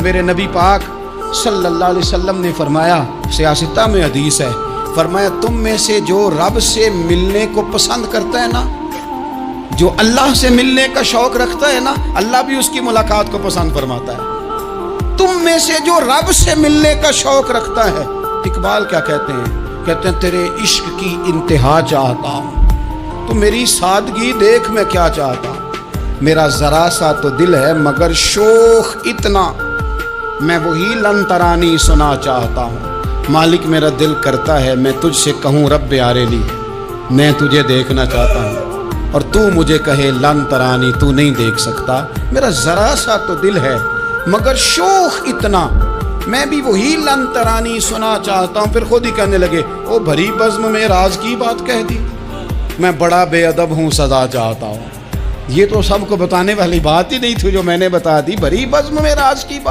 मेरे नबी पाक सल्लल्लाहु अलैहि वसल्लम ने फरमाया, सियासता में हदीस है, फरमाया तुम में से जो रब से मिलने को पसंद करता है ना, जो अल्लाह से मिलने का शौक रखता है ना, अल्लाह भी उसकी मुलाकात को पसंद फरमाता है। तुम में से जो रब से मिलने का शौक रखता है, इकबाल क्या कहते हैं, कहते हैं तेरे इश्क की इंतहा चाहता हूँ, तू मेरी सादगी देख मैं क्या चाहता हूँ, मेरा जरा सा तो दिल है मगर शोख इतना, मैं वही लन तरानी सुना चाहता हूँ। मालिक मेरा दिल करता है मैं तुझसे कहूँ रब्बे आरेली, मैं तुझे देखना चाहता हूँ, और तू मुझे कहे लन तरानी तू नहीं देख सकता, मेरा ज़रा सा तो दिल है मगर शोख इतना, मैं भी वही लन तरानी सुना चाहता हूँ। फिर खुद ही कहने लगे, ओ भरी बज़्म में राज की बात कह दी, मैं बड़ा बेअदब हूँ सदा चाहता हूँ। ये तो सबको बताने वाली बात ही नहीं थी जो मैंने बता दी, भरी बज़्म में राज की बात।